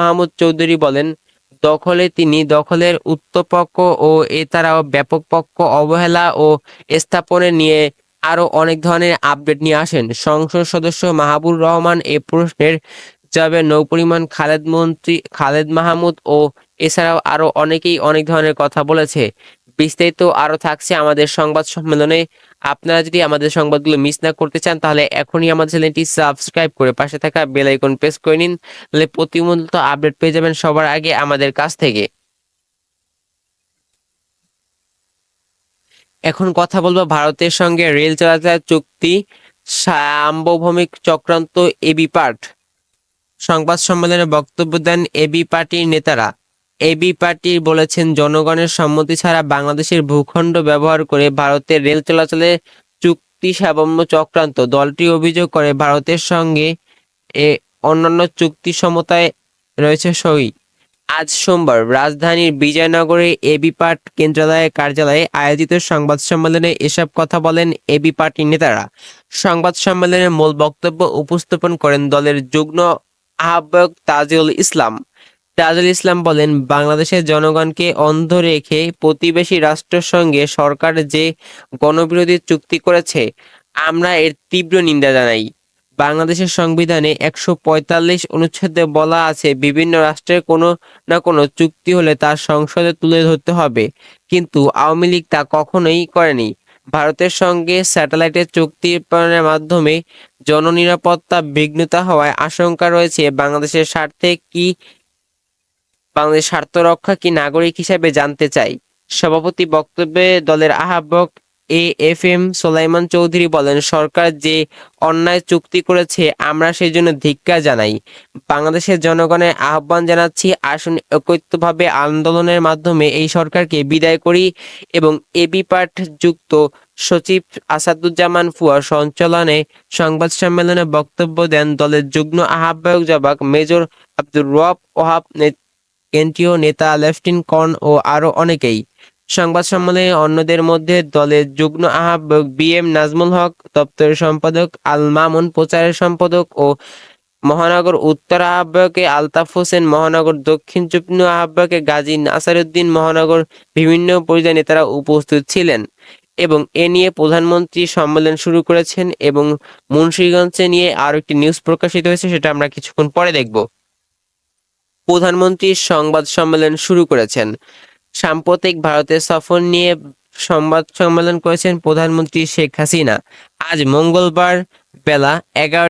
মাহমুদ চৌধুরী বলেন, তিনি দখলের উত্তরপক্ষ ও এছাড়াও ব্যাপক পক্ষ অবহেলা ও স্থাপনে নিয়ে আরো অনেক ধরনের আপডেট নিয়ে আসেন। সংসদ সদস্য মাহবুবুর রহমান এ প্রশ্নের জবাবে নৌপরিবহন খালেদ মাহমুদ ও এছাড়াও আরো অনেকেই অনেক ধরনের কথা বলেছে। বিস্তারিত আরো থাকছে আমাদের সংবাদ সম্মেলনে। আপনারা যদি আমাদের সংবাদগুলো মিস না করতে চান তাহলে এখনই আমাদের চ্যানেলটি সাবস্ক্রাইব করে পাশে থাকা বেল আইকন প্রেস করে নিন, তাহলে প্রতিনিয়ত আপডেট পেয়ে যাবেন সবার আগে আমাদের কাছ থেকে। এখন কথা বলবো ভারতের সঙ্গে রেল চলাচল চুক্তি সার্বভৌমিক চক্রান্ত এবি পার্ট। সংবাদ সম্মেলনে বক্তব্য দেন এবি পার্টির নেতারা। এবি পার্টি বলেছেন, জনগণের সম্মতি ছাড়া বাংলাদেশের ভূখণ্ড ব্যবহার করে ভারতের রেল চলাচলে চুক্তি সার্বভৌম চক্রান্ত। দলটি অভিযোগ করে ভারতের সঙ্গে এ অন্যান্য চুক্তি সমতায় রয়েছে সই। আজ সোমবার রাজধানীর বিজয়নগরে এবি পার্টি কার্যালয়ে আয়োজিত সংবাদ সম্মেলনে এসব কথা বলেন এবি পার্টির নেতারা। সংবাদ সম্মেলনে মূল বক্তব্য উপস্থাপন করেন দলের যুগ্ম আহ্বায়ক তাজুল ইসলাম। তাজুল ইসলাম বলেন, বাংলাদেশের জনগণকে অন্ধ রেখে প্রতিবেশী রাষ্ট্রের সঙ্গে সরকার যে গণবিরোধী চুক্তি করেছে, আমরা এর তীব্র নিন্দা জানাই। বাংলাদেশের সংবিধানে ১৪৫ অনুচ্ছেদে বলা আছে, বিভিন্ন রাষ্ট্রের কোনো না কোনো চুক্তি হলে তা সংসদে তুলে ধরতে হবে, কিন্তু আওয়ামী লীগ তা কখনোই করেনি। ভারতের সঙ্গে স্যাটেলাইটের চুক্তি প্রণয়নের মাধ্যমে জননিরাপত্তা বিঘ্নিত হওয়ার আশঙ্কা রয়েছে। বাংলাদেশের স্বার্থ রক্ষা কি নাগরিক হিসেবে জানতে চাই। সভাপতি বক্তব্যে দলের আহ্বায়ক এ.এফ.এম. সোলাইমান চৌধুরী বলেন, সরকার যে অন্যায় চুক্তি করেছে আমরা সেজন্য ধিক্কার জানাই। বাংলাদেশের জনগণের আহ্বান জানাচ্ছি, আসুন ঐক্যবদ্ধভাবে আন্দোলনের মাধ্যমে এই সরকারকে বিদায় করি। এবং এবি পার্ট যুক্ত সচিব আসাদুজ্জামান ফুয়াদ সঞ্চালনে সংবাদ সম্মেলনে বক্তব্য দেন দলের যুগ্ম আহ্বায়ক মেজর আব্দুর রব ওহাব, কেন্দ্রীয় নেতা লেফটেন্যান্ট কর্নেল ও আরো অনেকেই। সংবাদ সম্মেলনে অন্যদের মধ্যে দলের যুগ্ম আহ্বায়ক বি.এম. নাজমুল হক, দপ্তরের সম্পাদক আল মামুন, প্রচারের সম্পাদক ও মহানগর উত্তর আহ্বায়ক আলতাফ হোসেন, মহানগর দক্ষিণ যুগ্ম আহ্বায়ক গাজী নাসিরউদ্দিন, মহানগর বিভিন্ন পর্যায়ের নেতারা উপস্থিত ছিলেন। এবং এ নিয়ে প্রধানমন্ত্রী সম্মেলন শুরু করেছেন এবং মুন্সিগঞ্জে নিয়ে আরো একটি নিউজ প্রকাশিত হয়েছে, সেটা আমরা কিছুক্ষণ পরে দেখব। প্রধানমন্ত্রী সংবাদ সম্মেলন শুরু করেছেন। সাম্প্রতিক ভারতের সফর নিয়ে সংবাদ সম্মেলন করেছেন প্রধানমন্ত্রী শেখ হাসিনা। আজ মঙ্গলবার বেলা 11